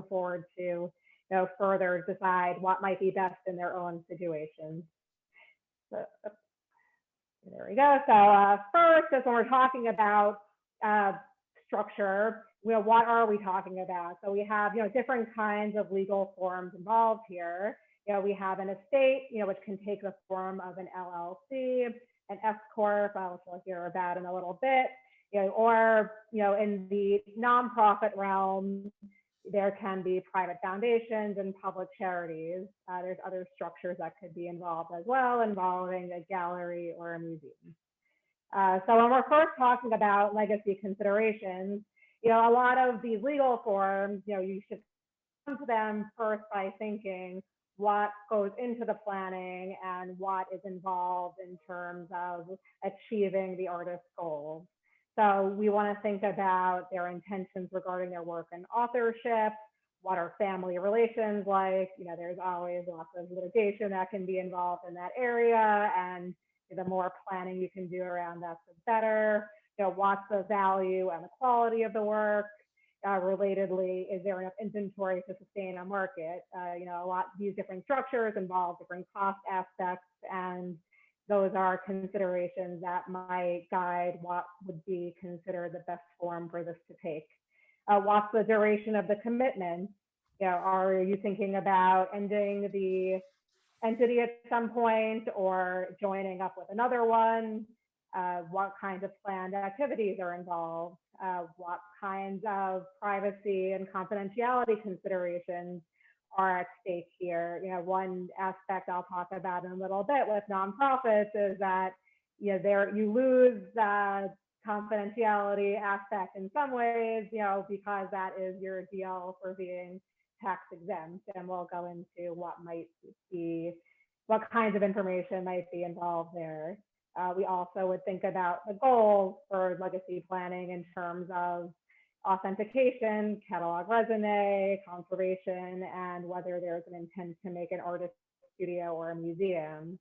forward to further decide what might be best in their own situations. So, there we go. So first, as when we're talking about structure, what are we talking about? So we have different kinds of legal forms involved here. We have an estate, which can take the form of an LLC, an S corp, which we'll hear about in a little bit, or in the nonprofit realm, there can be private foundations and public charities. There's other structures that could be involved as well, involving a gallery or a museum. So when we're first talking about legacy considerations, a lot of these legal forms, you should come to them first by thinking what goes into the planning and what is involved in terms of achieving the artist's goals. So we want to think about their intentions regarding their work and authorship. What are family relations like? There's always lots of litigation that can be involved in that area, and the more planning you can do around that, the better. What's the value and the quality of the work? Relatedly, is there enough inventory to sustain a market? These different structures involve different cost aspects, and those are considerations that might guide what would be considered the best form for this to take. What's the duration of the commitment? Are you thinking about ending the entity at some point or joining up with another one? What kinds of planned activities are involved? What kinds of privacy and confidentiality considerations are at stake here? One aspect I'll talk about in a little bit with nonprofits is that you lose the confidentiality aspect in some ways, because that is your deal for being tax exempt, and we'll go into what kinds of information might be involved there. We also would think about the goals for legacy planning in terms of authentication, catalog resume, conservation, and whether there's an intent to make an artist studio or a museum.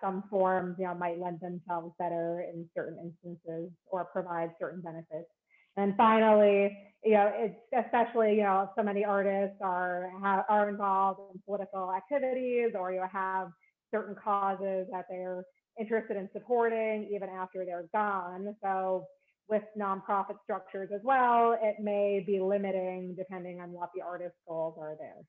Some forms might lend themselves better in certain instances or provide certain benefits. And finally, it's especially, so many artists are involved in political activities, or have certain causes that they're interested in supporting even after they're gone. So with nonprofit structures as well, it may be limiting depending on what the artist's goals are there.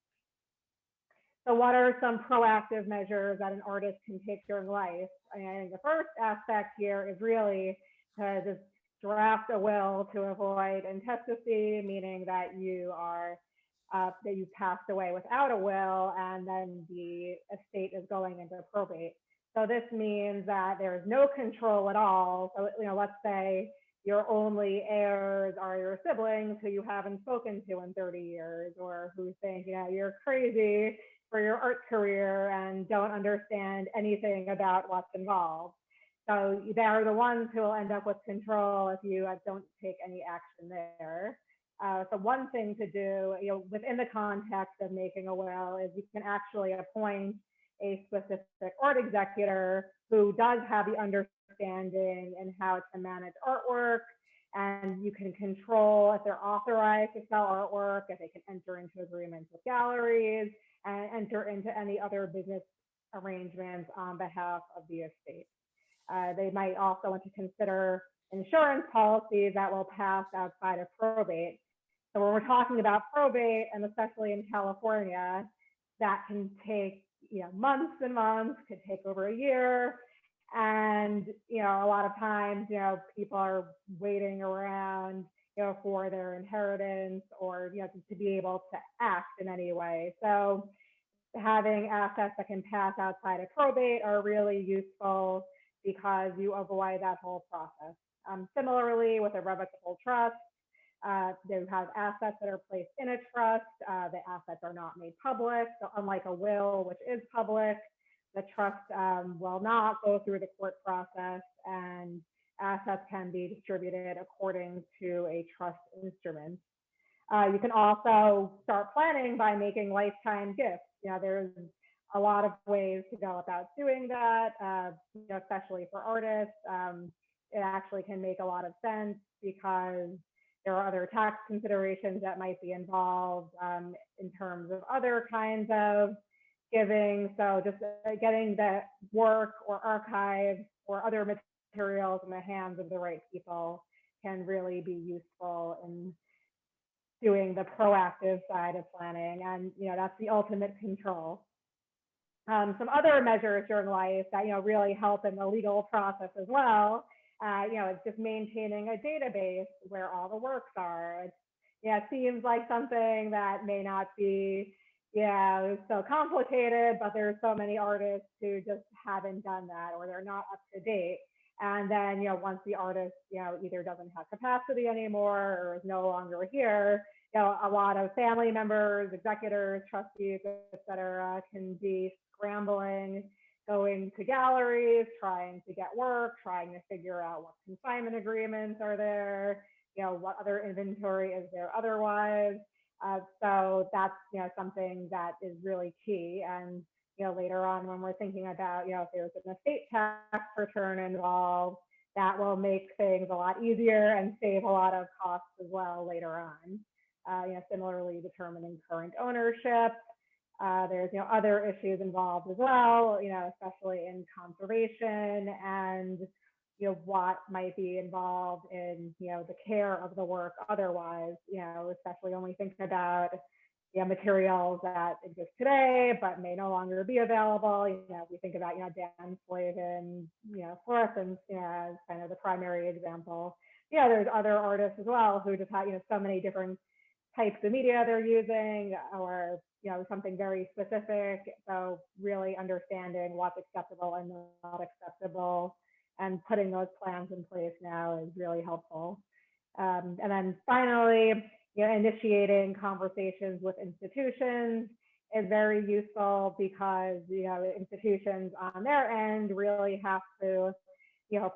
So what are some proactive measures that an artist can take during life? I think the first aspect here is really to just draft a will to avoid intestacy, meaning that that you passed away without a will, and then the estate is going into probate. So this means that there is no control at all. So let's say your only heirs are your siblings who you haven't spoken to in 30 years, or who think you're crazy for your art career and don't understand anything about what's involved. So they're the ones who will end up with control if you don't take any action there. So one thing to do, within the context of making a will, is you can actually appoint a specific art executor who does have the understanding in how to manage artwork, and you can control if they're authorized to sell artwork, if they can enter into agreements with galleries, and enter into any other business arrangements on behalf of the estate. They might also want to consider insurance policies that will pass outside of probate. So when we're talking about probate, and especially in California, that can take months and months, could take over a year. And a lot of times, people are waiting around, for their inheritance, or to be able to act in any way. So having assets that can pass outside of probate are really useful because you avoid that whole process. Similarly, with a revocable trust, they have assets that are placed in a trust. The assets are not made public. So unlike a will, which is public, the trust will not go through the court process, and assets can be distributed according to a trust instrument. You can also start planning by making lifetime gifts. There's a lot of ways to go about doing that, especially for artists. It actually can make a lot of sense because there are other tax considerations that might be involved in terms of other kinds of giving. So just getting the work or archives or other materials in the hands of the right people can really be useful in doing the proactive side of planning. And, that's the ultimate control. Some other measures during life that, really help in the legal process as well. It's just maintaining a database where all the works are. It seems like something that may not be, so complicated, but there's so many artists who just haven't done that, or they're not up to date. And then, once the artist, either doesn't have capacity anymore or is no longer here, a lot of family members, executors, trustees, et cetera, can be scrambling, going to galleries, trying to get work, trying to figure out what consignment agreements are there, what other inventory is there otherwise. So that's, something that is really key. And, later on when we're thinking about, if there's an estate tax return involved, that will make things a lot easier and save a lot of costs as well later on. Similarly, determining current ownership. There's, other issues involved as well, especially in conservation and, what might be involved in, the care of the work otherwise, especially when we think about materials that exist today, but may no longer be available. We think about, Dan Slavin, fluorescence, as kind of the primary example. There's other artists as well who just have, so many different types of media they're using, or something very specific. So really understanding what's acceptable and not acceptable, and putting those plans in place now is really helpful. And then finally, initiating conversations with institutions is very useful, because institutions on their end really have to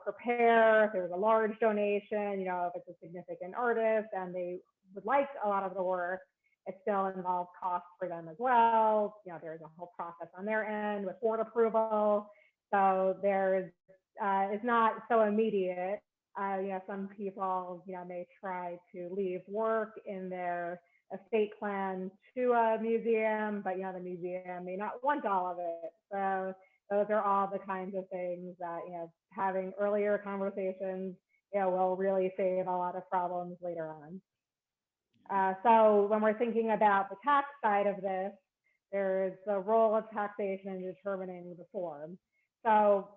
prepare if there's a large donation, if it's a significant artist and they would like a lot of the work, it still involves costs for them as well. There's a whole process on their end with board approval. So it's not so immediate. Some people, may try to leave work in their estate plan to a museum, but, the museum may not want all of it. So those are all the kinds of things that, having earlier conversations, will really save a lot of problems later on. So when we're thinking about the tax side of this, there's the role of taxation in determining the form. So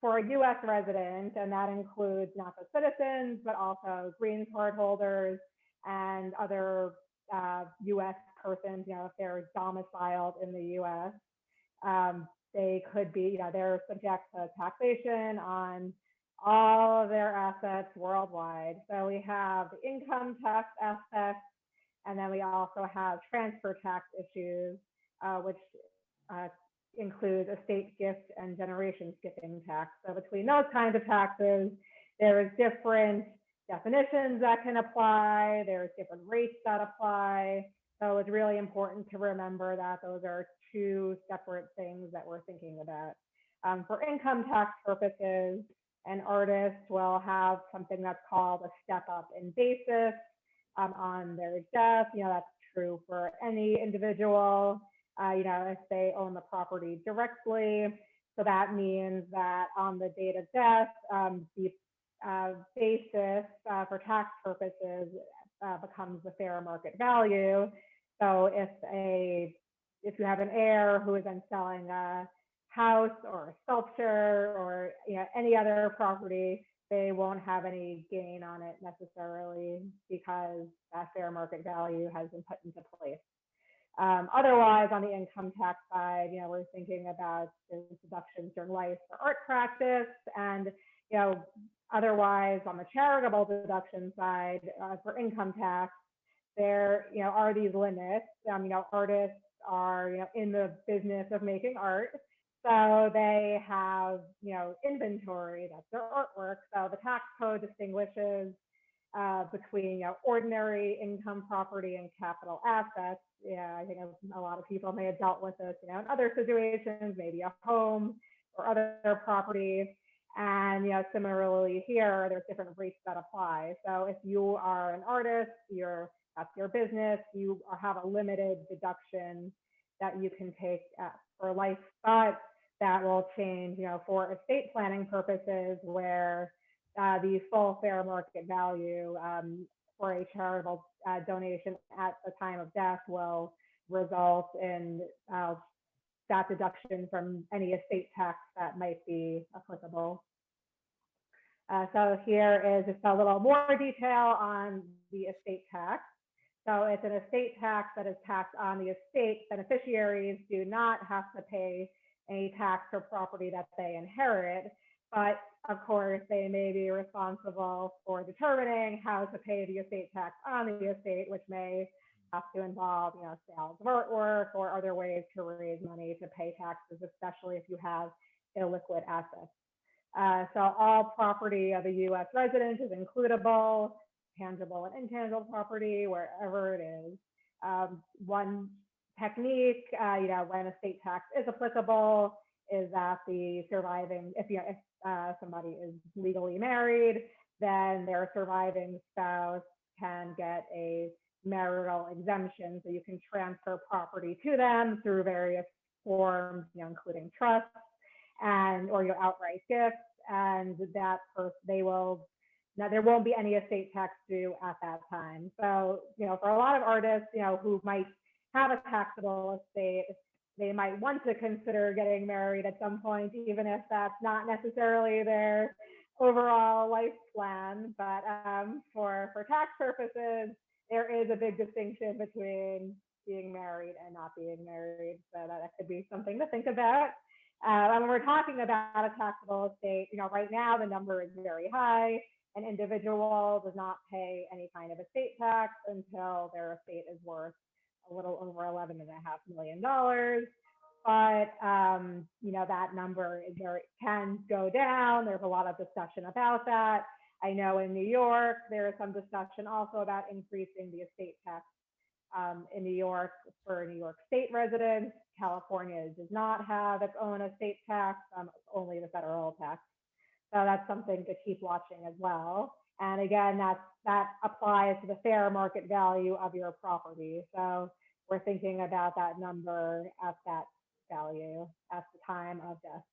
for a US resident, and that includes not just citizens, but also green card holders and other US persons, if they're domiciled in the US, they could be, they're subject to taxation on all of their assets worldwide. So we have the income tax aspect, and then we also have transfer tax issues, which include estate gift and generation skipping tax. So between those kinds of taxes, there's different definitions that can apply. There's different rates that apply. So it's really important to remember that those are two separate things that we're thinking about. For income tax purposes, an artist will have something that's called a step up in basis on their death. That's true for any individual, if they own the property directly. So that means that on the date of death, the basis for tax purposes becomes the fair market value. So if you have an heir who is then selling a house or a sculpture or any other property, they won't have any gain on it necessarily, because that fair market value has been put into place. Otherwise, on the income tax side, we're thinking about the deductions during life for art practice, and otherwise on the charitable deduction side for income tax, there are these limits. Artists are in the business of making art, so they have inventory, that's their artwork. So the tax code distinguishes between ordinary income property and capital assets. I think a lot of people may have dealt with this in other situations, maybe a home or other property. And similarly here, there's different rates that apply. So if you are an artist, that's your business, you have a limited deduction that you can take for life, but that will change, for estate planning purposes, where the full fair market value for a charitable donation at the time of death will result in that deduction from any estate tax that might be applicable. So here is just a little more detail on the estate tax. So it's an estate tax that is taxed on the estate. Beneficiaries do not have to pay any tax for property that they inherit, but of course they may be responsible for determining how to pay the estate tax on the estate, which may have to involve, sales of artwork or other ways to raise money to pay taxes, especially if you have illiquid assets. So all property of a U.S. resident is includable, tangible and intangible property, wherever it is. One technique, when estate tax is applicable, is that the surviving, if somebody is legally married, then their surviving spouse can get a marital exemption, so you can transfer property to them through various forms, including trusts or your outright gifts, and that there won't be any estate tax due at that time. So, for a lot of artists, who might have a taxable estate, they might want to consider getting married at some point, even if that's not necessarily their overall life plan. But for tax purposes, there is a big distinction between being married and not being married. So that could be something to think about. And when we're talking about a taxable estate, right now the number is very high. An individual does not pay any kind of estate tax until their estate is worth a little over $11.5 million. But that number can go down. There's a lot of discussion about that. I know in New York, there is some discussion also about increasing the estate tax in New York for New York state residents. California does not have its own estate tax, only the federal tax. So that's something to keep watching as well. And again, that applies to the fair market value of your property. So we're thinking about that number at that value at the time of death.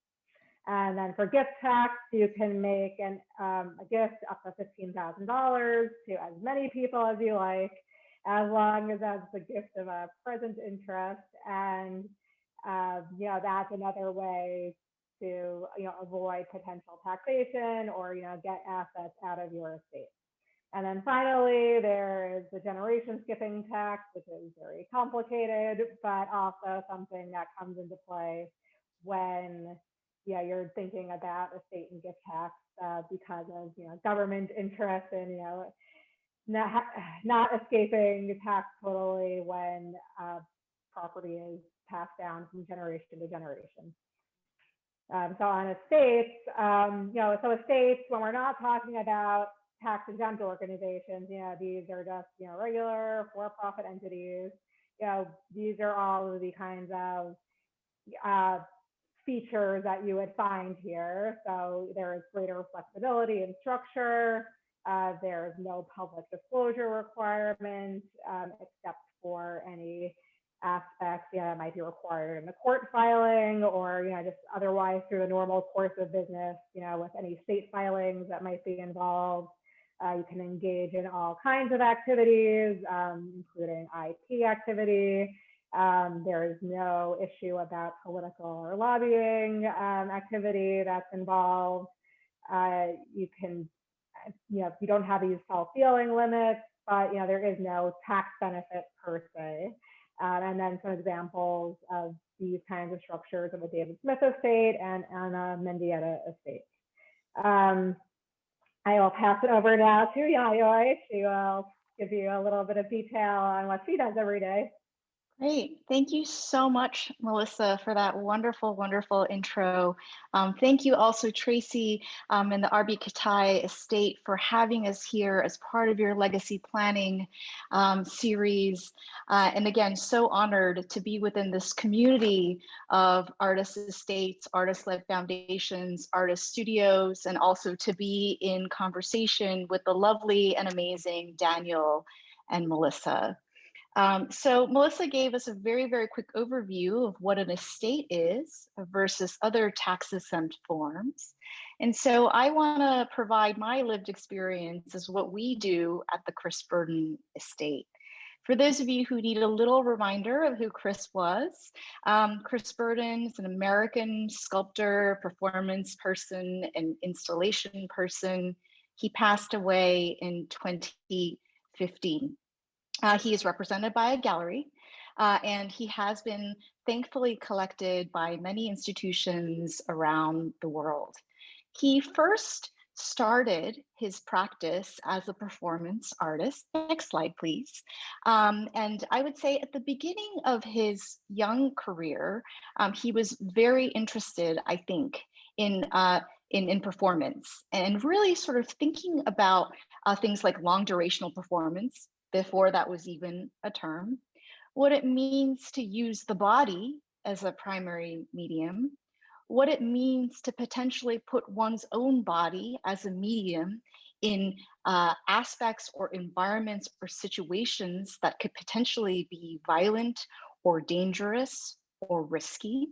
And then for gift tax, you can make a gift up to $15,000 to as many people as you like, as long as that's a gift of a present interest. And that's another way to avoid potential taxation or get assets out of your estate. And then finally, there is the generation skipping tax, which is very complicated, but also something that comes into play when you're thinking about estate and gift tax because of government interest in not escaping tax totally when property is passed down from generation to generation. So on estates, so estates, when we're not talking about tax exempt organizations, these are just regular for-profit entities. These are all of the kinds of features that you would find here. So there is greater flexibility in structure. There's no public disclosure requirement except for any aspects that might be required in the court filing or just otherwise through the normal course of business, with any state filings that might be involved. You can engage in all kinds of activities, including IP activity. There is no issue about political or lobbying activity that's involved. You can, you don't have these self-dealing limits, but there is no tax benefit per se. And then some examples of these kinds of structures of a David Smith estate and a Mendieta estate. I will pass it over now to Yayoi. She will give you a little bit of detail on what she does every day. Great. Thank you so much, Melissa, for that wonderful, wonderful intro. Thank you also, Tracy, and the RB Kitaj estate for having us here as part of your legacy planning series. And again, so honored to be within this community of artist estates, artist-led foundations, artist studios, and also to be in conversation with the lovely and amazing Daniel and Melissa. So Melissa gave us a very, very quick overview of what an estate is versus other tax-exempt forms. And so I want to provide my lived experience as what we do at the Chris Burden Estate. For those of you who need a little reminder of who Chris was, Chris Burden is an American sculptor, performance person, and installation person. He passed away in 2015. He is represented by a gallery, and he has been thankfully collected by many institutions around the world. He first started his practice as a performance artist. Next slide, please. And I would say at the beginning of his young career, he was very interested, I think, in performance and really sort of thinking about things like long durational performance, before that was even a term, what it means to use the body as a primary medium, what it means to potentially put one's own body as a medium in aspects or environments or situations that could potentially be violent or dangerous or risky.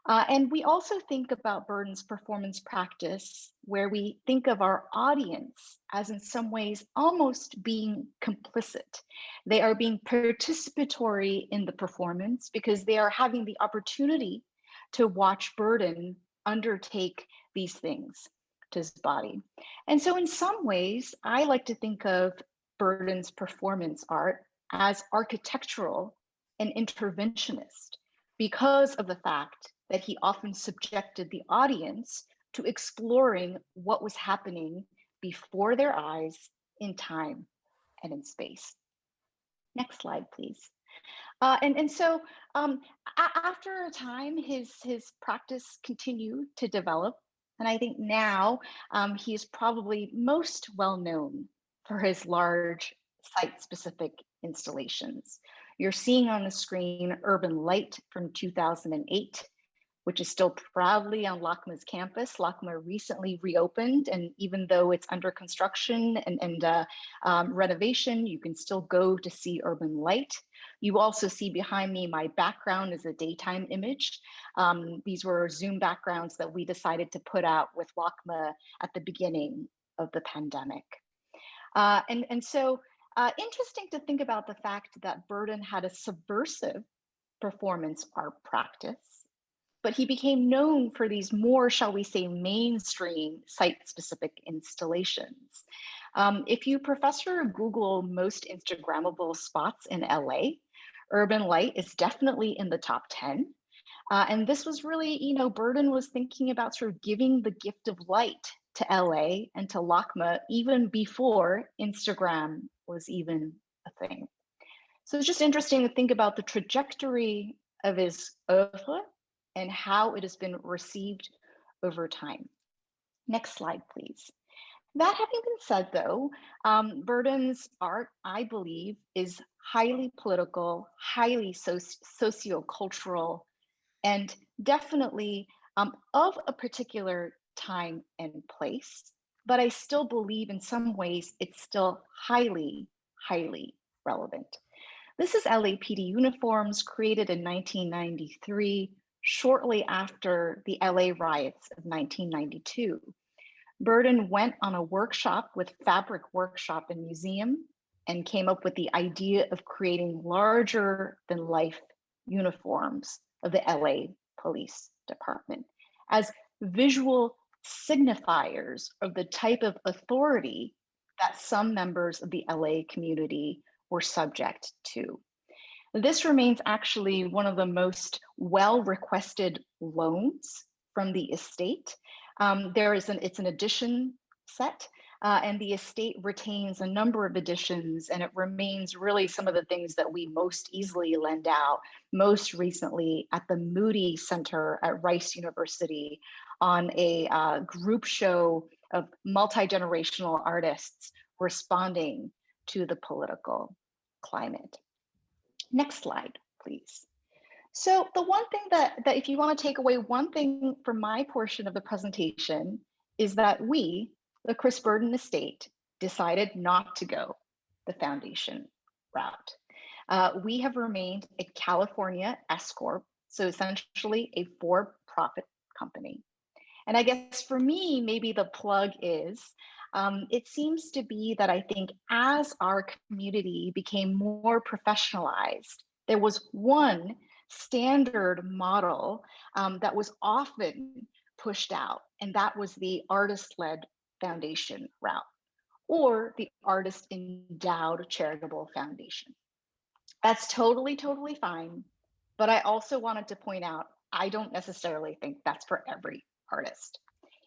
And we also think about Burden's performance practice, where we think of our audience as in some ways almost being complicit. They are being participatory in the performance because they are having the opportunity to watch Burden undertake these things to his body. And so in some ways, I like to think of Burden's performance art as architectural and interventionist because of the fact that he often subjected the audience to exploring what was happening before their eyes in time and in space. Next slide, please. So after a time, his practice continued to develop. And I think now he is probably most well known for his large site-specific installations. You're seeing on the screen Urban Light from 2008, which is still proudly on LACMA's campus. LACMA recently reopened, and even though it's under construction and renovation, you can still go to see Urban Light. You also see behind me, my background is a daytime image. These were Zoom backgrounds that we decided to put out with LACMA at the beginning of the pandemic. So interesting to think about the fact that Burden had a subversive performance art practice, but he became known for these more, shall we say, mainstream site-specific installations. If you professor Google most Instagrammable spots in LA, Urban Light is definitely in the top 10. And this was really, Burden was thinking about sort of giving the gift of light to LA and to LACMA even before Instagram was even a thing. So it's just interesting to think about the trajectory of his oeuvre and how it has been received over time. Next slide, please. That having been said, though, Burden's art, I believe, is highly political, highly sociocultural, and definitely of a particular time and place. But I still believe in some ways it's still highly, highly relevant. This is LAPD uniforms created in 1993, shortly after the LA riots of 1992. Burden went on a workshop with Fabric Workshop and Museum and came up with the idea of creating larger than life uniforms of the LA Police Department as visual signifiers of the type of authority that some members of the LA community were subject to. This remains actually one of the most well-requested loans from the estate. It's an edition set. and the estate retains a number of editions, and it remains really some of the things that we most easily lend out, most recently at the Moody Center at Rice University on a group show of multi-generational artists responding to the political climate. Next slide, please. So the one thing that if you want to take away one thing from my portion of the presentation is that we, the Chris Burden estate, decided not to go the foundation route. We have remained a California S Corp, so essentially a for-profit company. And I guess for me, maybe the plug is, it seems to be that I think as our community became more professionalized, there was one standard model that was often pushed out, and that was the artist-led foundation route or the artist endowed charitable foundation. That's totally, totally fine. But I also wanted to point out, I don't necessarily think that's for every artist.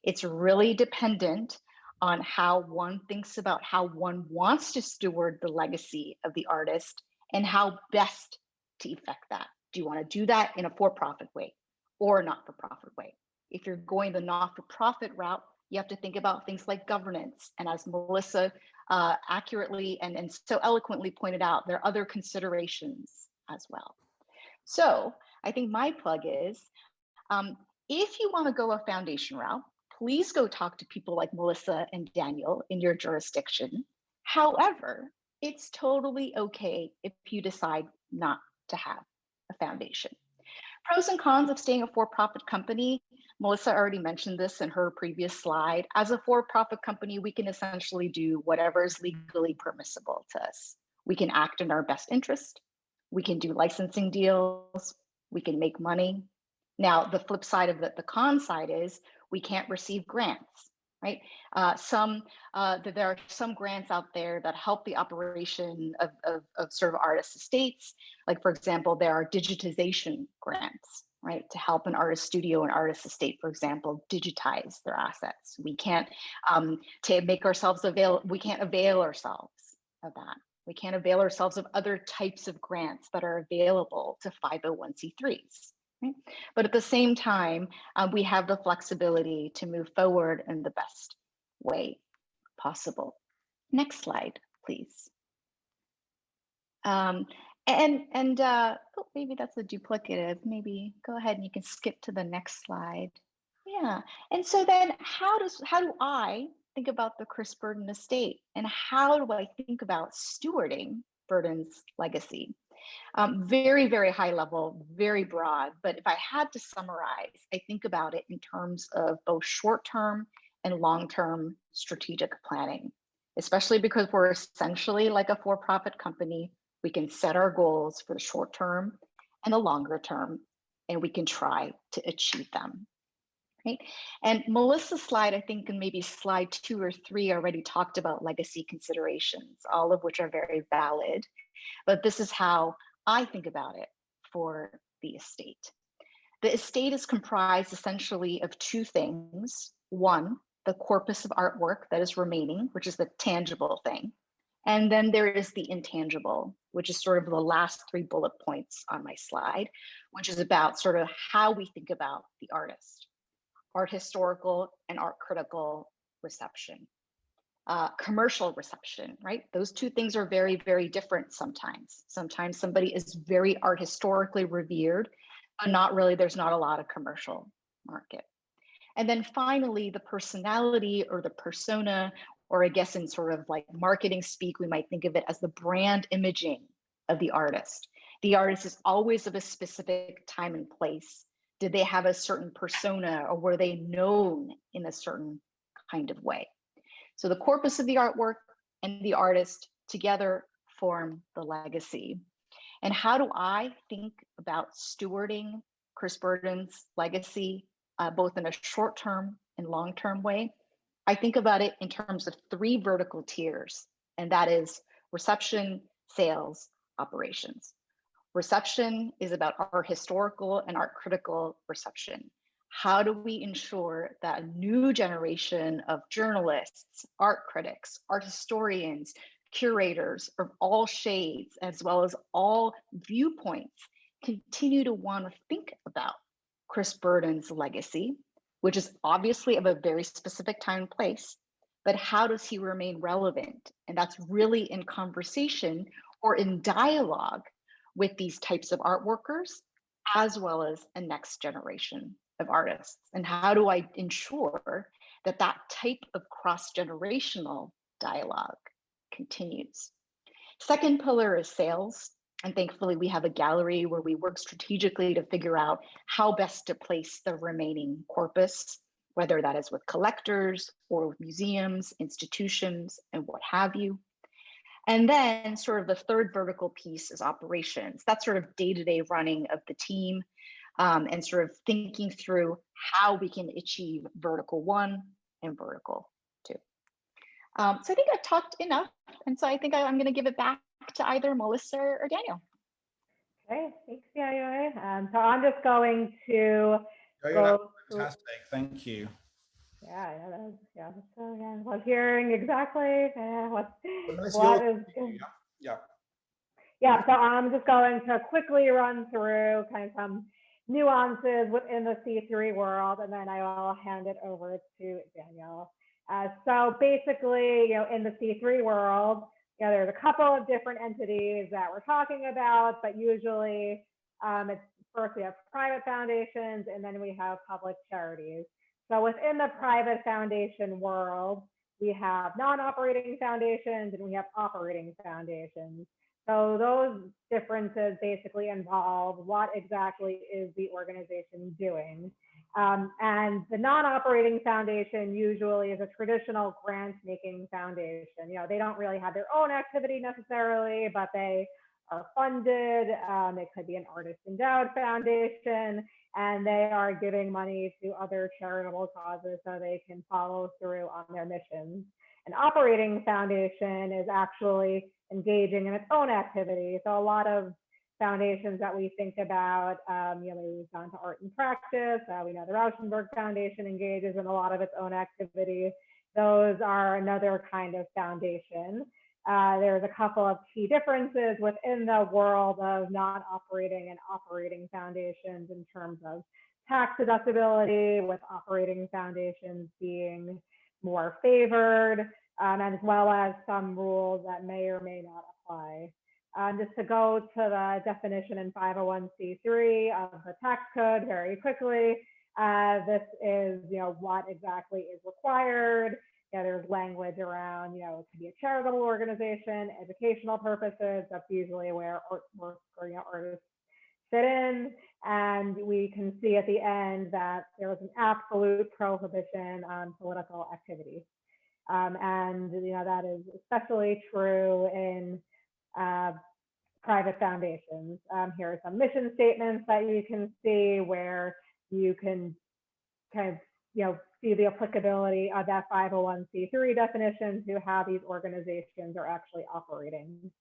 It's really dependent on how one thinks about how one wants to steward the legacy of the artist and how best to effect that. Do you want to do that in a for-profit way or a not-for-profit way? If you're going the not-for-profit route, you have to think about things like governance. And as Melissa accurately and so eloquently pointed out, there are other considerations as well. So I think my plug is, if you want to go a foundation route, please go talk to people like Melissa and Daniel in your jurisdiction. However, it's totally okay if you decide not to have a foundation. Pros and cons of staying a for-profit company. Melissa already mentioned this in her previous slide. As a for-profit company, we can essentially do whatever is legally permissible to us. We can act in our best interest. We can do licensing deals. We can make money. Now, the flip side of the con side is we can't receive grants, right? There are some grants out there that help the operation of sort of artist estates. Like, for example, there are digitization grants, right? To help an artist studio and artist estate, for example, digitize their assets. We can't, to make ourselves available, we can't avail ourselves of that. We can't avail ourselves of other types of grants that are available to 501c3s. Right? But at the same time, we have the flexibility to move forward in the best way possible. Next slide, please. Oh, maybe that's a duplicative. Maybe go ahead and you can skip to the next slide. Yeah, and so then how do I think about the Chris Burden estate, and how do I think about stewarding Burden's legacy? Very, very high level, very broad, but if I had to summarize, I think about it in terms of both short-term and long-term strategic planning, especially because we're essentially like a for-profit company. We can set our goals for the short term and the longer term, and we can try to achieve them. Right? And Melissa's slide, I think, and maybe slide 2 or 3 already talked about legacy considerations, all of which are very valid. But this is how I think about it for the estate. The estate is comprised essentially of 2 things. One, the corpus of artwork that is remaining, which is the tangible thing. And then there is the intangible, which is sort of the last 3 bullet points on my slide, which is about sort of how we think about the artist. Art historical and art critical reception. Commercial reception, right? Those 2 things are very, very different sometimes. Sometimes somebody is very art historically revered, but not really, there's not a lot of commercial market. And then finally, the personality or the persona, or I guess in sort of like marketing speak, we might think of it as the brand imaging of the artist. The artist is always of a specific time and place. Did they have a certain persona, or were they known in a certain kind of way? So the corpus of the artwork and the artist together form the legacy. And how do I think about stewarding Chris Burden's legacy, both in a short-term and long-term way? I think about it in terms of 3 vertical tiers, and that is reception, sales, operations. Reception is about art historical and art critical reception. how do we ensure that a new generation of journalists, art critics, art historians, curators of all shades, as well as all viewpoints, continue to want to think about Chris Burden's legacy, which is obviously of a very specific time and place, but how does he remain relevant? And that's really in conversation or in dialogue with these types of art workers, as well as a next generation of artists. And how do I ensure that that type of cross-generational dialogue continues? Second pillar is sales. And thankfully, we have a gallery where we work strategically to figure out how best to place the remaining corpus, whether that is with collectors or with museums, institutions, and what have you. And then sort of the third vertical piece is operations. That's sort of day-to-day running of the team, and sort of thinking through how we can achieve vertical 1 and vertical 2. So I think I've talked enough. And so I think I'm going to give it back to either Melissa or Daniel. Okay, thanks, Yayoi. So I'm just going to go through. Fantastic, thank you. Yeah, so again, was hearing exactly what is. Yeah, so I'm just going to quickly run through kind of some nuances within the C3 world, and then I will hand it over to Daniel. So basically, in the C3 world, there's a couple of different entities that we're talking about, but usually it's first we have private foundations, and then we have public charities. So within the private foundation world, we have non-operating foundations and we have operating foundations. So those differences basically involve what exactly is the organization doing. And the non-operating foundation usually is a traditional grant-making foundation. They don't really have their own activity necessarily, but they are funded. It could be an artist endowed foundation, and they are giving money to other charitable causes so they can follow through on their missions. An operating foundation is actually engaging in its own activity. So a lot of foundations that we think about, we've gone to art and practice. We know the Rauschenberg Foundation engages in a lot of its own activity. Those are another kind of foundation. There's a couple of key differences within the world of non-operating and operating foundations in terms of tax deductibility, with operating foundations being more favored, as well as some rules that may or may not apply. Just to go to the definition in 501c3 of the tax code very quickly, this is what exactly is required. There's language around, it could be a charitable organization, educational purposes. That's usually where artists fit in. And we can see at the end that there was an absolute prohibition on political activity. And that is especially true in private foundations. Here are some mission statements that you can see where you can kind of see the applicability of that 501c3 definition to how these organizations are actually operating.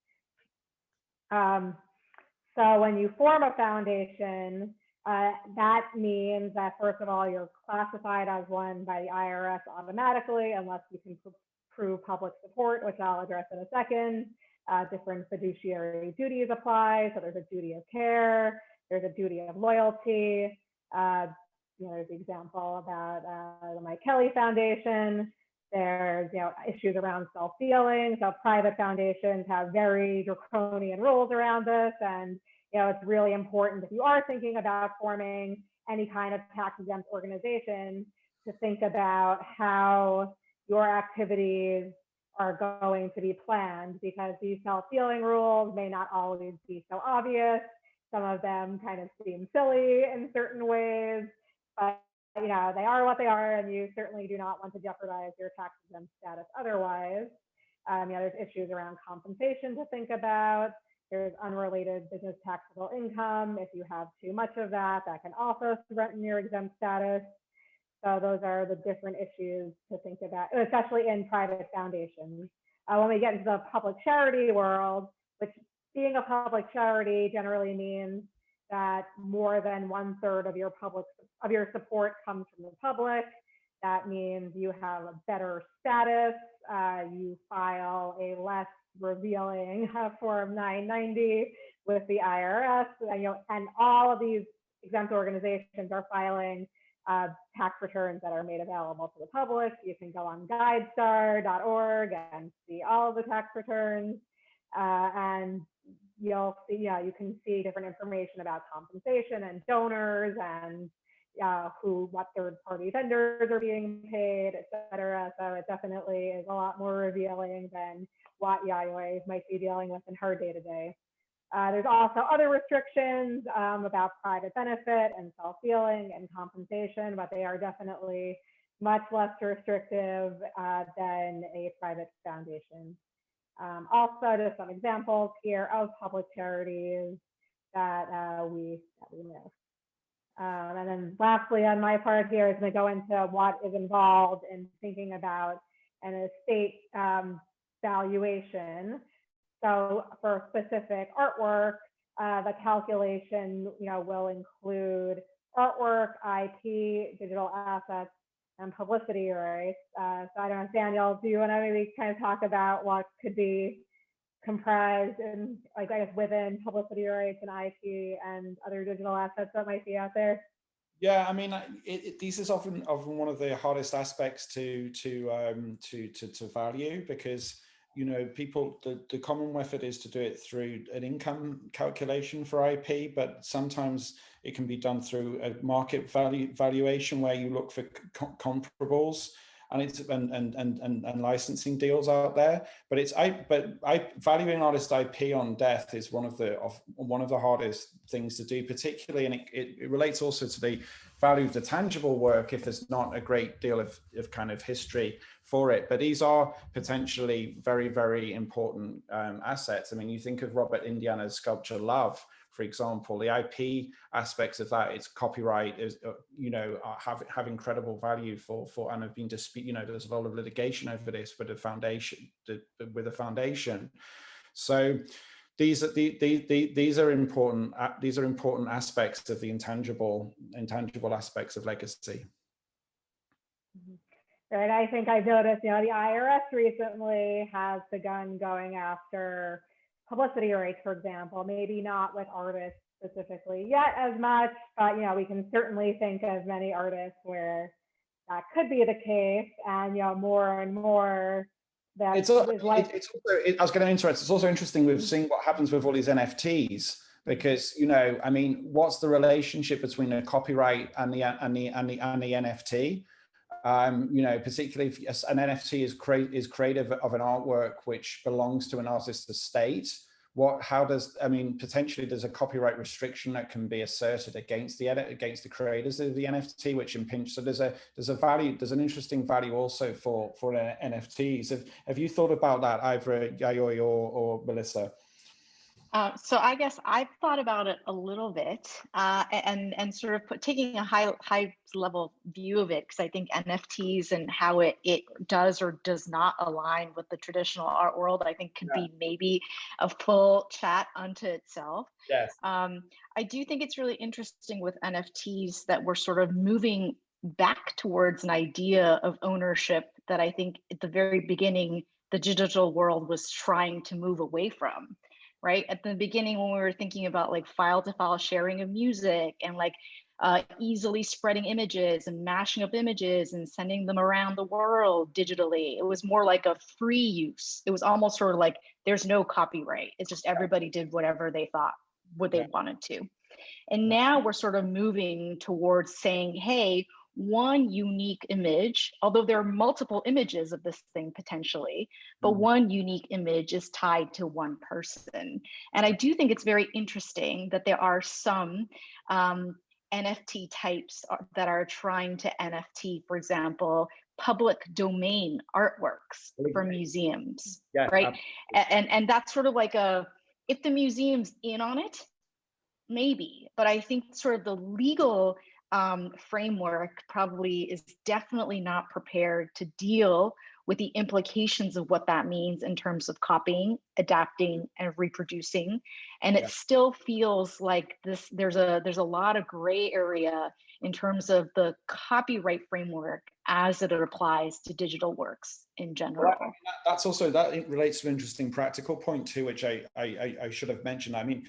So when you form a foundation, that means that first of all, you're classified as one by the IRS automatically, unless you can prove public support, which I'll address in a second. Different fiduciary duties apply. So there's a duty of care, there's a duty of loyalty. There's the example about the Mike Kelly Foundation. There's issues around self-dealing. So private foundations have very draconian rules around this, and it's really important if you are thinking about forming any kind of tax-exempt organization to think about how your activities are going to be planned, because these self-dealing rules may not always be so obvious. Some of them kind of seem silly in certain ways, but they are what they are, and you certainly do not want to jeopardize your tax exempt status otherwise. There's issues around compensation to think about. There's unrelated business taxable income. If you have too much of that, that can also threaten your exempt status. So those are the different issues to think about, especially in private foundations. When we get into the public charity world, which being a public charity generally means that more than 1/3 of your support comes from the public. That means you have a better status. You file a less revealing Form 990 with the IRS, and all of these exempt organizations are filing tax returns that are made available to the public. You can go on guidestar.org and see all of the tax returns, and you'll see, you can see different information about compensation and donors and what third-party vendors are being paid, et cetera. So it definitely is a lot more revealing than what Yayoi might be dealing with in her day-to-day. There's also other restrictions about private benefit and self-dealing and compensation, but they are definitely much less restrictive than a private foundation. Also, just some examples here of public charities that we know. And then lastly, on my part here is going to go into what is involved in thinking about an estate valuation. So for specific artwork, the calculation will include artwork, IP, digital assets, and publicity rights. So I don't know, Daniel, do you want to maybe kind of talk about what could be comprised in, I guess, within publicity rights and IP and other digital assets that might be out there? Yeah, I mean, this is often one of the hardest aspects to value, because people, the common method is to do it through an income calculation for IP, but sometimes it can be done through a market valuation where you look for comparables and licensing deals out there. But valuing artist IP on death is one of the hardest things to do, particularly, and it relates also to the value of the tangible work if there's not a great deal of kind of history for it. But these are potentially very, very important assets. I mean, you think of Robert Indiana's sculpture Love, for example. The IP aspects of that, its copyright is, have incredible value for and have been disputed. There's a lot of litigation over this with the foundation. So these are important aspects of the intangible aspects of legacy. Right. I think I've noticed, the IRS recently has begun going after publicity rights, for example, maybe not with artists specifically yet as much, but we can certainly think of many artists where that could be the case, and more and more that it's also, I was going to interrupt. It's also interesting with seeing what happens with all these NFTs, because I mean, what's the relationship between the copyright and the NFT? Particularly if an NFT is creative of an artwork which belongs to an artist's estate, potentially there's a copyright restriction that can be asserted against the creators of the NFT, which impinge. So there's an interesting value also for NFTs. Have you thought about that, either Yayoi or Melissa? So I guess I've thought about it a little bit, and sort of taking a high level view of it, because I think NFTs and how it does or does not align with the traditional art world, I think could be maybe a full chat unto itself. Yes. I do think it's really interesting with NFTs that we're sort of moving back towards an idea of ownership that I think at the very beginning the digital world was trying to move away from. Right at the beginning, when we were thinking about like file-to-file sharing of music and like easily spreading images and mashing up images and sending them around the world digitally, it was more like a free use. It was almost sort of like there's no copyright. It's just everybody did whatever they thought they wanted to. And now we're sort of moving towards saying, hey, one unique image, although there are multiple images of this thing potentially, but one unique image is tied to one person. And I do think it's very interesting that there are some NFT types that are trying to NFT, for example, public domain artworks for museums, right? And that's sort of like if the museum's in on it, maybe, but I think sort of the legal framework probably is definitely not prepared to deal with the implications of what that means in terms of copying, adapting, and reproducing. And it still feels like there's a lot of gray area in terms of the copyright framework as it applies to digital works in general. Well, that's also, that relates to an interesting practical point too, which I should have mentioned. I mean,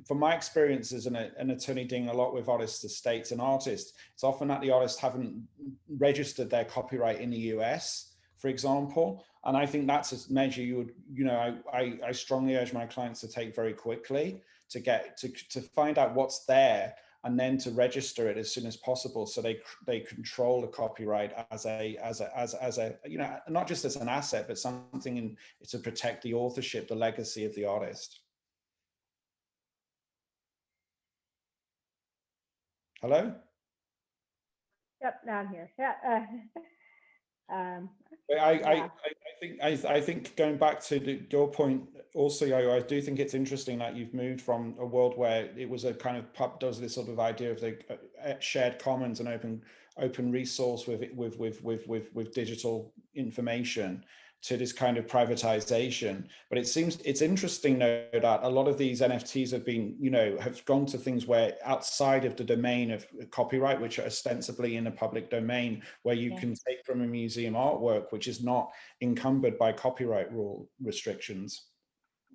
from my experience as an attorney dealing a lot with artists, estates and artists, it's often that the artists haven't registered their copyright in the US, for example. And I think that's a measure you would, you know, I strongly urge my clients to take very quickly to get to find out what's there, and then to register it as soon as possible, so they control the copyright as a you know, not just as an asset, but something to protect the authorship, the legacy of the artist. Hello? Yep, now I'm here. Yeah. I think going back to your point also, Yayoi, I do think it's interesting that you've moved from a world where it was a kind of does this sort of idea of the shared commons and open resource with digital information, to this kind of privatization. But it seems it's interesting though that a lot of these NFTs have been, you know, have gone to things where outside of the domain of copyright, which are ostensibly in the public domain, where you can take from a museum artwork, which is not encumbered by copyright rule restrictions.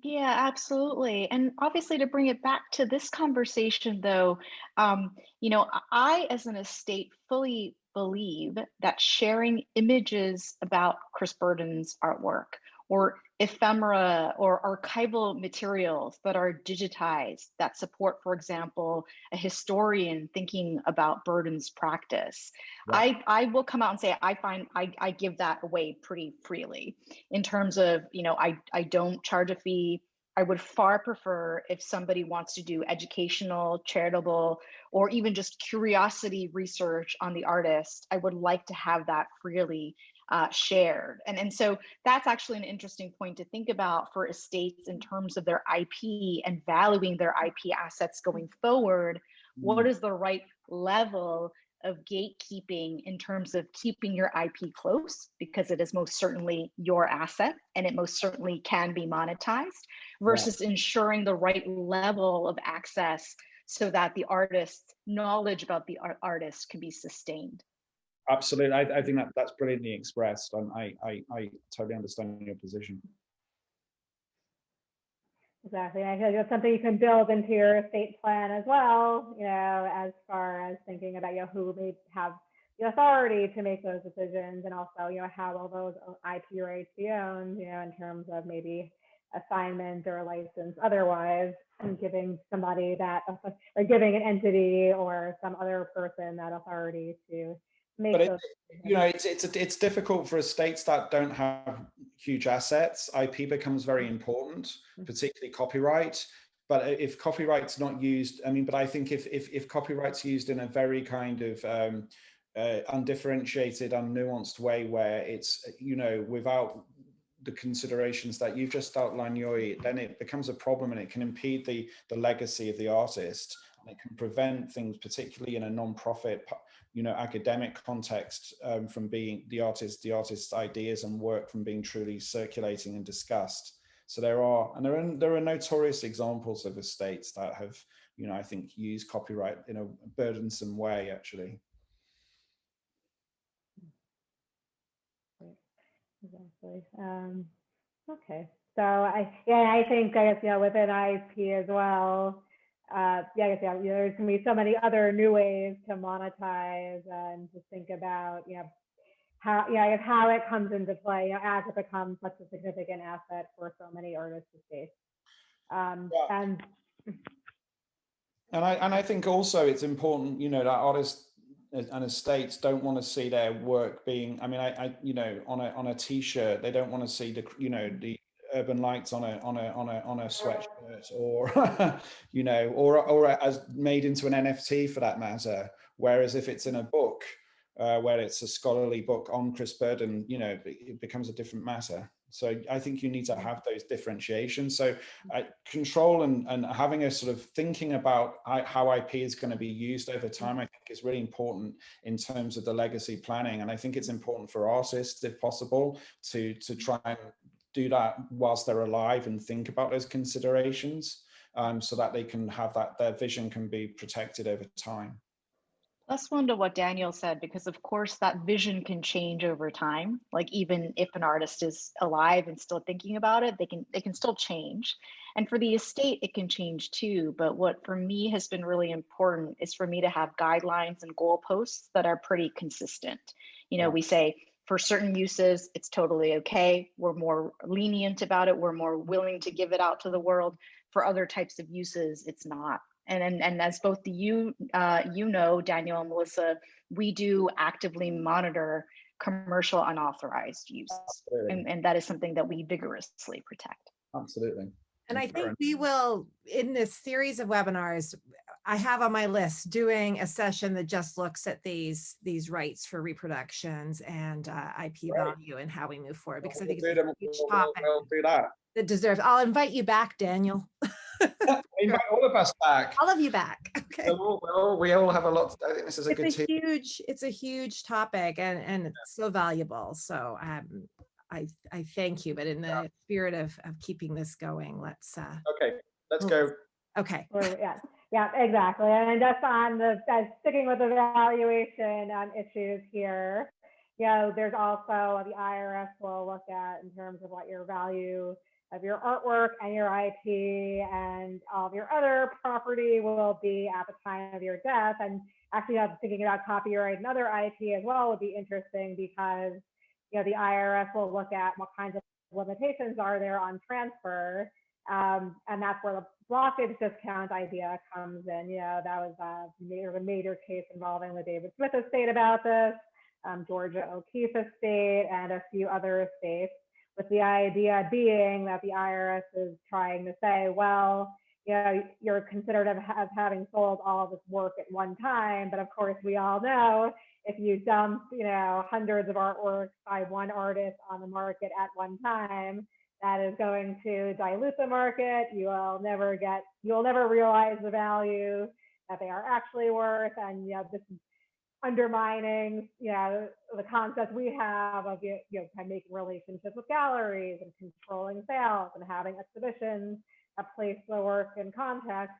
Yeah, absolutely. And obviously, to bring it back to this conversation, though, you know, I, as an estate, fully believe that sharing images about Chris Burden's artwork, or ephemera or archival materials that are digitized that support, for example, a historian thinking about Burden's practice. Yeah. I will come out and say I give that away pretty freely in terms of, you know, I don't charge a fee. I would far prefer if somebody wants to do educational, charitable, or even just curiosity research on the artist, I would like to have that freely shared. And so that's actually an interesting point to think about for estates in terms of their IP and valuing their IP assets going forward. What is the right level of gatekeeping in terms of keeping your IP close, because it is most certainly your asset and it most certainly can be monetized, versus ensuring the right level of access so that the artist's knowledge about the artist can be sustained. Absolutely. I think that's brilliantly expressed, and I totally understand your position. Exactly. I feel like that's something you can build into your estate plan as well, you know, as far as thinking about, you know, who may have the authority to make those decisions, and also, you know, how will those IP rights be owned, you know, in terms of maybe assignment or license otherwise, and giving somebody that, or giving an entity or some other person that authority to make those decisions. You know, it's difficult for estates that don't have huge assets. IP becomes very important, particularly copyright. But if copyright's not used, I mean, but I think if copyright's used in a very kind of undifferentiated, unnuanced way, where it's, you know, without the considerations that you've just outlined, Yayoi, then it becomes a problem, and it can impede the legacy of the artist, and it can prevent things, particularly in a non-profit, you know, academic context, from being the artist's ideas and work from being truly circulating and discussed. So there are notorious examples of estates that have, you know, I think used copyright in a burdensome way, actually. Exactly. Okay. So I think, I guess, you know, within IP as well, I guess, you know, there's gonna be so many other new ways to monetize and to think about, you know, how, I guess, how it comes into play, you know, as it becomes such a significant asset for so many artists' estates. And I think also it's important, you know, that artists and estates don't want to see their work being, I mean, I you know, on a t-shirt, they don't want to see the, you know, the urban lights on a sweatshirt, or you know, or as made into an NFT for that matter. Whereas if it's in a book, where it's a scholarly book on Chris Burden, you know, it becomes a different matter. So I think you need to have those differentiations. So control and having a sort of thinking about how IP is going to be used over time, I think is really important in terms of the legacy planning. And I think it's important for artists, if possible, to try and do that whilst they're alive and think about those considerations, so that they can have that, their vision can be protected over time. Plus one to what Daniel said, because of course that vision can change over time. Like even if an artist is alive and still thinking about it, they can still change. And for the estate, it can change too. But what for me has been really important is for me to have guidelines and goalposts that are pretty consistent. You know, we say for certain uses, it's totally okay. We're more lenient about it. We're more willing to give it out to the world. For other types of uses, it's not. And as both you know, Daniel and Melissa, we do actively monitor commercial unauthorized use. And that is something that we vigorously protect. Absolutely. And I think we will, in this series of webinars, I have on my list doing a session that just looks at these rights for reproductions and IP value and how we move forward, because I think it's a huge topic that deserves. I'll invite you back, Daniel. Invite all of us back. All of you back. Okay. We all have a lot. I think this is a good team. It's a huge topic, and it's so valuable. So I thank you, but in the spirit of keeping this going, let's go. Okay. Yeah, exactly. And just on sticking with the valuation issues here, you know, there's also the IRS will look at in terms of what your value of your artwork and your IP and all of your other property will be at the time of your death. And actually, thinking about copyright and other IP as well would be interesting, because you know the IRS will look at what kinds of limitations are there on transfer, and that's where the blockage discount idea comes in. You know, that was a major case involving the David Smith estate about this, Georgia O'Keeffe estate, and a few other estates, with the idea being that the IRS is trying to say, well, you know, you're considered as having sold all of this work at one time, but of course we all know if you dump, you know, hundreds of artworks by one artist on the market at one time, that is going to dilute the market. You'll never realize the value that they are actually worth, and you know, this is undermining, you know, the concept we have of, you know, kind of making relationships with galleries and controlling sales and having exhibitions that place the work in context.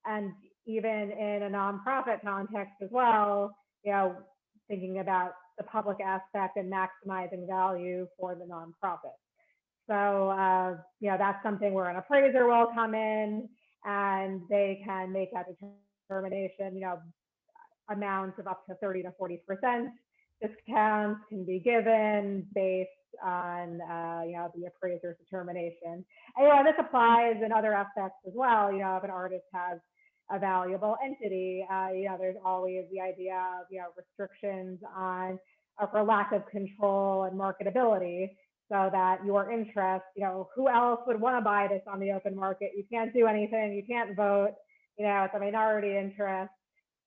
And even in a nonprofit context as well, you know, thinking about the public aspect and maximizing value for the nonprofit. So, you know, that's something where an appraiser will come in and they can make that determination, you know, amounts of up to 30 to 40% discounts can be given based on you know, the appraiser's determination. And you know, this applies in other aspects as well. You know, if an artist has a valuable entity, you know, there's always the idea of, you know, restrictions on for lack of control and marketability, so that your interest, you know, who else would want to buy this on the open market? You can't do anything, you can't vote, you know, it's a minority interest.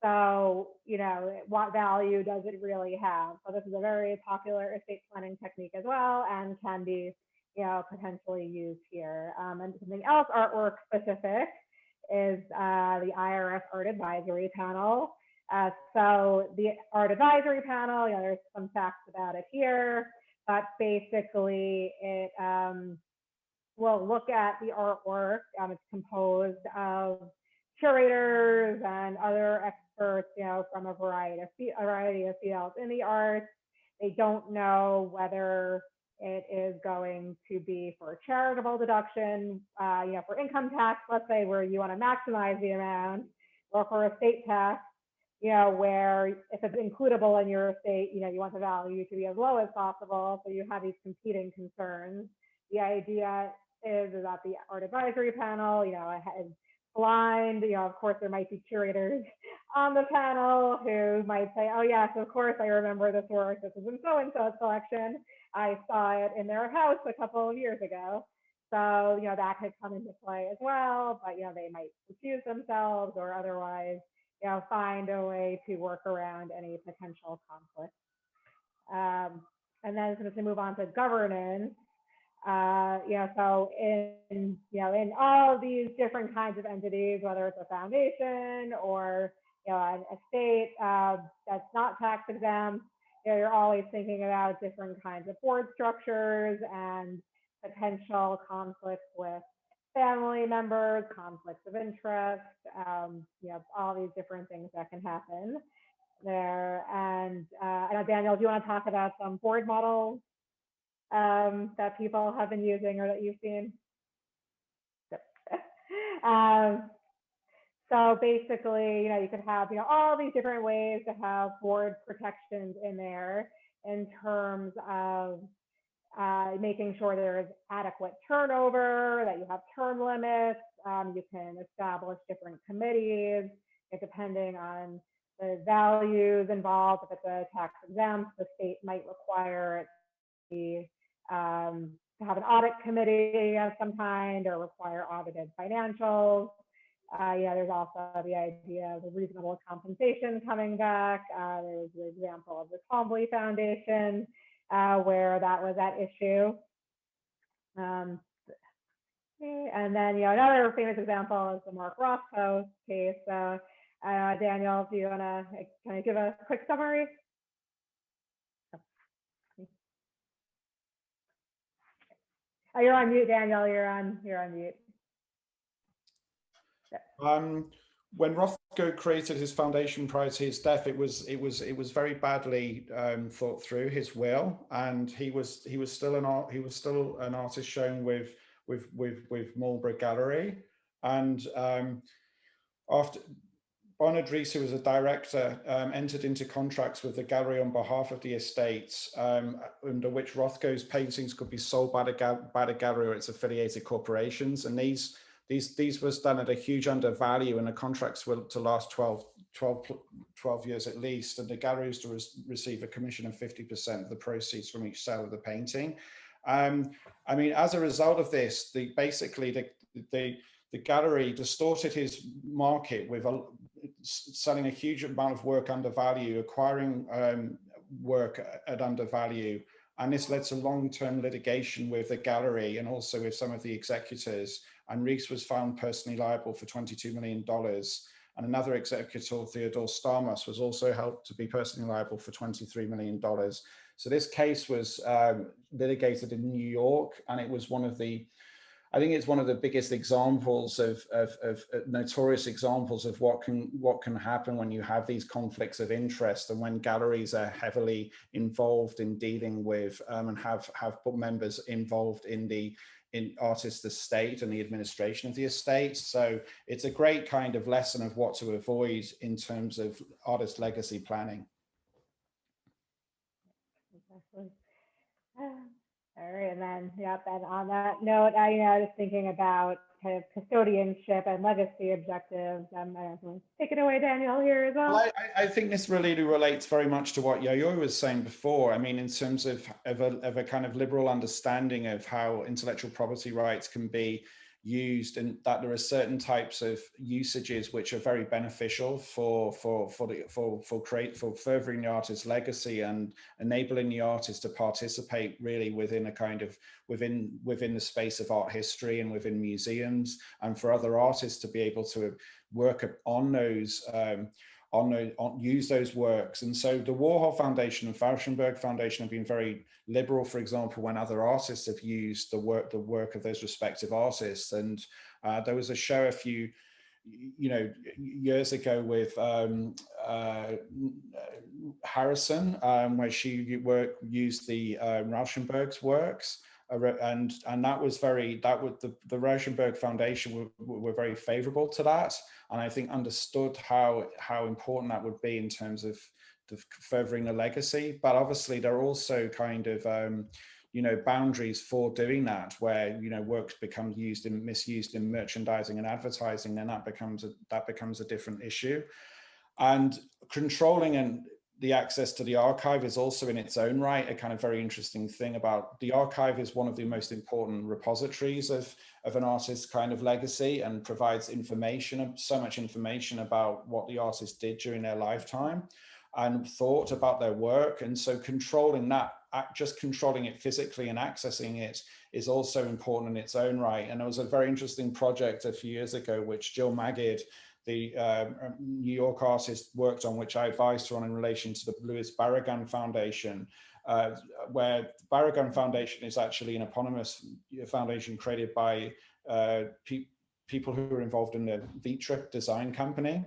So, you know, what value does it really have? So this is a very popular estate planning technique as well, and can be, you know, potentially used here. And something else artwork specific is the IRS Art Advisory Panel. So the Art Advisory Panel, you know, there's some facts about it here, but basically it will look at the artwork. It's composed of curators and other experts, you know, from a variety of fields in the arts. They don't know whether it is going to be for charitable deduction, you know, for income tax, let's say, where you want to maximize the amount, or for estate tax, you know, where if it's includable in your estate, you know, you want the value to be as low as possible. So you have these competing concerns. The idea is that the Art Advisory Panel, you know, has blind, you know, of course there might be curators on the panel who might say, oh yes, of course I remember this work, this is in so-and-so's collection, I saw it in their house a couple of years ago. So, you know, that could come into play as well, but, you know, they might recuse themselves or otherwise, you know, find a way to work around any potential conflict. And then to move on to governance, So in all of these different kinds of entities, whether it's a foundation or an estate that's not tax exempt, you're always thinking about different kinds of board structures and potential conflicts with family members, conflicts of interest, all these different things that can happen there. And I know, Daniel, do you want to talk about some board models that people have been using or that you've seen? So basically, you could have, all these different ways to have board protections in there in terms of making sure there is adequate turnover, that you have term limits. You can establish different committees, depending on the values involved. If it's a tax exempt, the state might require it to have an audit committee of some kind or require audited financials. There's also the idea of the reasonable compensation coming back. There's the example of the Twombly Foundation where that was at issue. And then, another famous example is the Mark Rothko case. Daniel, do you want to kind of give a quick summary? Oh, you're on mute, Daniel. You're on mute. When Rothko created his foundation prior to his death, it was very badly thought through, his will, and he was still an artist shown with Marlborough Gallery, and after Bernard Rees, who was a director, entered into contracts with the gallery on behalf of the estates, under which Rothko's paintings could be sold by the gallery or its affiliated corporations, and these was done at a huge undervalue, and the contracts were to last 12 years at least, and the gallery was to receive a commission of 50% of the proceeds from each sale of the painting. I mean, as a result of this, the gallery distorted his market with selling a huge amount of work under value, acquiring work at undervalue. And this led to long-term litigation with the gallery and also with some of the executors. And Rees was found personally liable for $22 million. And another executor, Theodore Starmus, was also held to be personally liable for $23 million. So this case was litigated in New York, and it was I think it's one of the biggest examples of notorious examples of what can happen when you have these conflicts of interest, and when galleries are heavily involved in dealing with and have members involved in artist estate and the administration of the estate. So it's a great kind of lesson of what to avoid in terms of artist legacy planning. Exactly. All right, and then, and on that note, I was thinking about kind of custodianship and legacy objectives. Take it away, Daniel, here as well. Well, I think this really relates very much to what Yayoi was saying before. I mean, in terms of a kind of liberal understanding of how intellectual property rights can be used, and that there are certain types of usages which are very beneficial for furthering the artist's legacy and enabling the artist to participate really within a kind of within the space of art history and within museums, and for other artists to be able to work on those use those works. And so the Warhol Foundation and Fauschenberg Foundation have been very liberal, for example, when other artists have used the work of those respective artists. And there was a show a few years ago with Harrison, where she used the Rauschenberg's works. And that was the Rauschenberg Foundation were very favorable to that, and I think understood how important that would be in terms of furthering the legacy. But obviously there are also kind of boundaries for doing that, where works become misused in merchandising and advertising, then that becomes a different issue. And controlling the access to the archive is also in its own right a kind of very interesting thing. About the archive is one of the most important repositories of an artist's kind of legacy, and provides so much information about what the artist did during their lifetime and thought about their work. And so controlling that just controlling it physically and accessing it is also important in its own right. And there was a very interesting project a few years ago, which Jill Magid, the New York artist, worked on, which I advised her on in relation to the Louis Barragan Foundation, where the Barragan Foundation is actually an eponymous foundation created by people who were involved in the Vitra design company.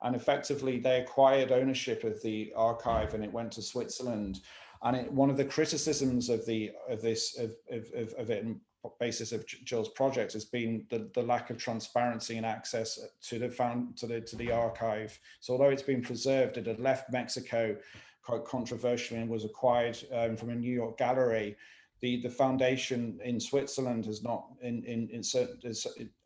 And effectively, they acquired ownership of the archive, and it went to Switzerland. And one of the criticisms of it, basis of Jill's project, has been the lack of transparency and access to the archive. So although it's been preserved, it had left Mexico quite controversially and was acquired from a New York gallery. The foundation in Switzerland has not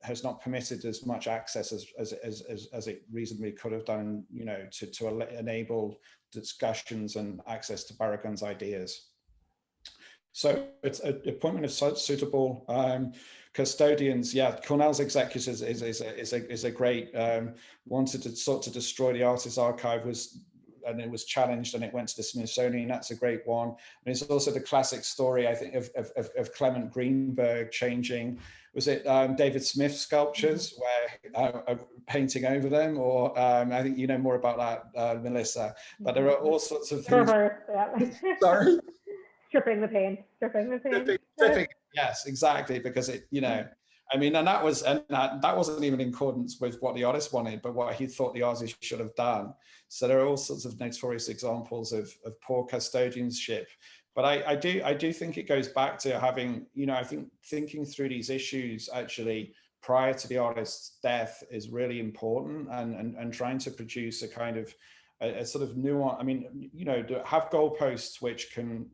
has not permitted as much access as it reasonably could have done, you know, to enable discussions and access to Barragan's ideas. So it's an appointment of suitable custodians. Yeah, Cornell's executors is a great, wanted to sort to destroy the artist's archive, and it was challenged and it went to the Smithsonian. That's a great one. And it's also the classic story, I think, of Clement Greenberg changing, was it David Smith sculptures, where painting over them, or I think you know more about that, Melissa, but there are all sorts of things. Reverse, yeah. Sorry? Stripping the paint. Stripping, yes, exactly, because it, you know, I mean, and that wasn't even in accordance with what the artist wanted, but what he thought the artist should have done. So there are all sorts of notorious examples of poor custodianship. But I do think it goes back to having, you know, I think thinking through these issues actually prior to the artist's death is really important, and trying to produce a kind of a sort of nuance. I mean, you know, have goalposts which can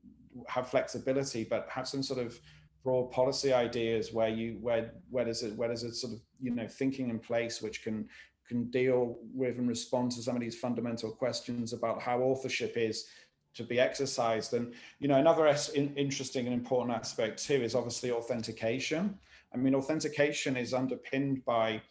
have flexibility, but have some sort of broad policy ideas where there's a sort of, you know, thinking in place which can deal with and respond to some of these fundamental questions about how authorship is to be exercised. And, you know, another interesting and important aspect too is obviously authentication. I mean, authentication is underpinned by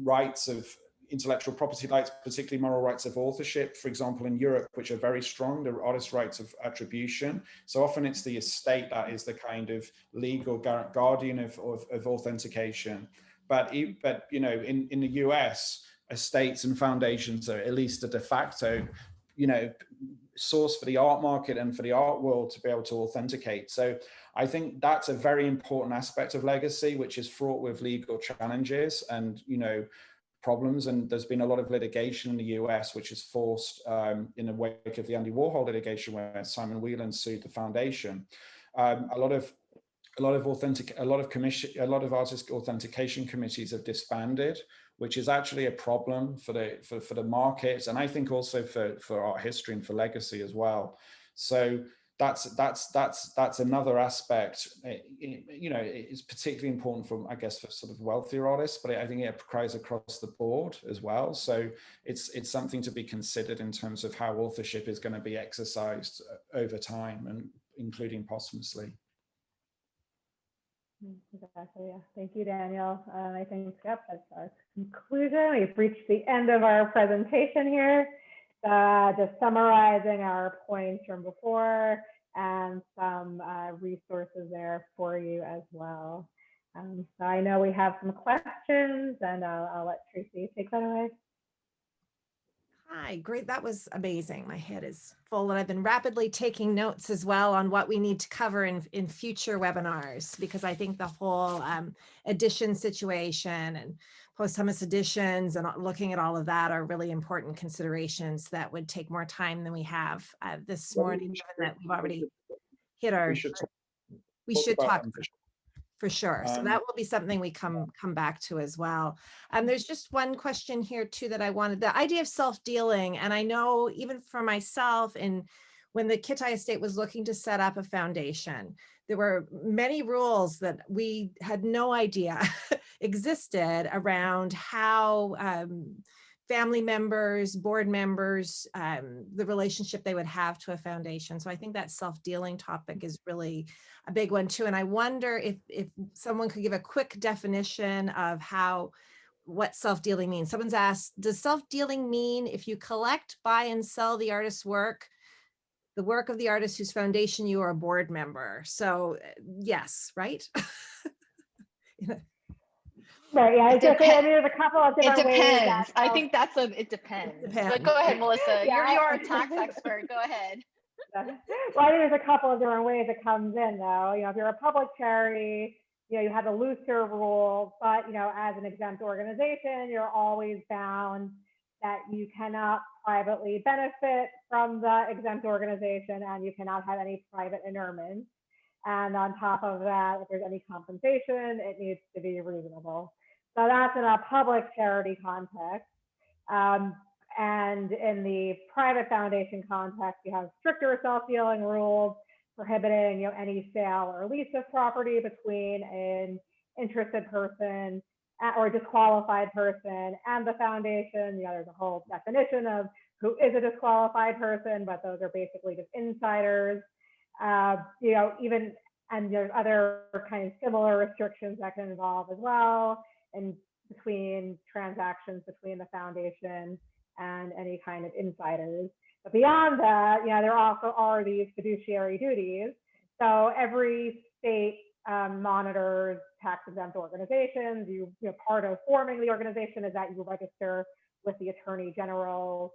rights of intellectual property rights, particularly moral rights of authorship, for example, in Europe, which are very strong, the artist rights of attribution. So often it's the estate that is the kind of legal guardian of authentication. But you know, in the US, estates and foundations are at least a de facto, you know, source for the art market and for the art world to be able to authenticate. So I think that's a very important aspect of legacy, which is fraught with legal challenges and, you know, problems. And there's been a lot of litigation in the US, which is forced in the wake of the Andy Warhol litigation, where Simon Whelan sued the foundation. A lot of artist authentication committees have disbanded, which is actually a problem for the markets, and I think also for art history and for legacy as well. So that's another aspect. You know, it's particularly important for, I guess, for sort of wealthier artists, but I think it occurs across the board as well. So it's something to be considered in terms of how authorship is going to be exercised over time, and including posthumously. Exactly. Yeah. Thank you, Daniel. I think, yep, that's our conclusion. We've reached the end of our presentation here. Just summarizing our points from before, and some resources there for you as well. So I know we have some questions, and I'll let Tracy take that away. Hi, great. That was amazing. My head is full, and I've been rapidly taking notes as well on what we need to cover in future webinars, because I think the whole edition situation and posthumous editions and looking at all of that are really important considerations that would take more time than we have this morning, given that we've already hit our, we should talk for sure. So that will be something we come back to as well. There's just one question here too that I wanted, the idea of self-dealing. And I know even for myself, and when the Kitaj estate was looking to set up a foundation, there were many rules that we had no idea existed around how family members, board members, the relationship they would have to a foundation. So I think that self-dealing topic is really a big one too. And I wonder if someone could give a quick definition of what self-dealing means. Someone's asked, does self-dealing mean if you collect, buy, and sell the artist's work, the work of the artist whose foundation you are a board member. So yes, right? Right, yeah, It it's just, I depends. mean, there's a couple of It different ways that, depends. I think that's it depends. Depends. But go ahead, Melissa. Yeah, You're a tax expert. Go ahead. well, I think there's a couple of different ways it comes in, though. If you're a public charity, you have the looser rules, but, as an exempt organization, you're always bound that you cannot privately benefit from the exempt organization and you cannot have any private interment. And on top of that, if there's any compensation, it needs to be reasonable. So that's in a public charity context. And in the private foundation context, you have stricter self-dealing rules prohibiting any sale or lease of property between an interested person or a disqualified person and the foundation. There's a whole definition of who is a disqualified person, but those are basically just insiders. Even, and there's other kind of similar restrictions that can involve as well, and between transactions between the foundation and any kind of insiders. But beyond that, there also are these fiduciary duties. So every state monitors tax-exempt organizations. Part of forming the organization is that you register with the Attorney General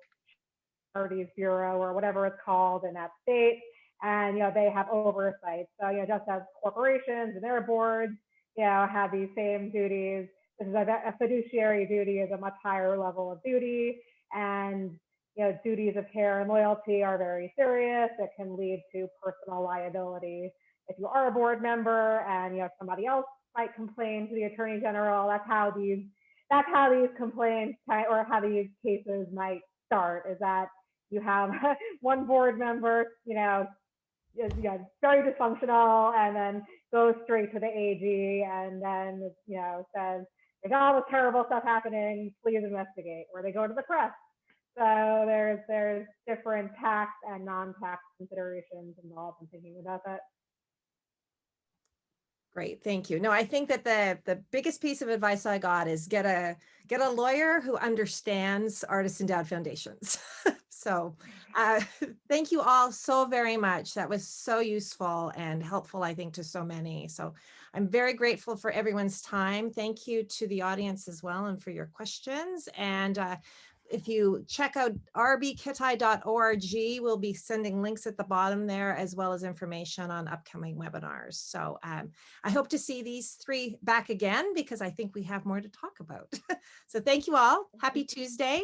Charities Bureau or whatever it's called in that state. And they have oversight. So just as corporations and their boards have these same duties, this is a fiduciary duty is a much higher level of duty, and duties of care and loyalty are very serious. It can lead to personal liability if you are a board member, and somebody else might complain to the Attorney General. That's how these complaints or how these cases might start. Is that you have one board member, is very dysfunctional, and then goes straight to the AG, and then says there's all this terrible stuff happening, please investigate. Or they go to the press. So there's different tax and non-tax considerations involved in thinking about that. Great, thank you. No, I think that the biggest piece of advice I got is get a lawyer who understands artist endowed foundations. So thank you all so very much. That was so useful and helpful, I think, to so many. So I'm very grateful for everyone's time. Thank you to the audience as well and for your questions. And if you check out rbkitaj.org, we'll be sending links at the bottom there, as well as information on upcoming webinars. So I hope to see these three back again, because I think we have more to talk about. So thank you all. Happy Tuesday.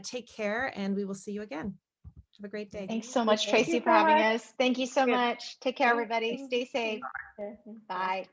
Take care, and we will see you again. Have a great day. Thanks so much, Tracy, for having us. Thank you so much. Take care, everybody. Stay safe. Bye.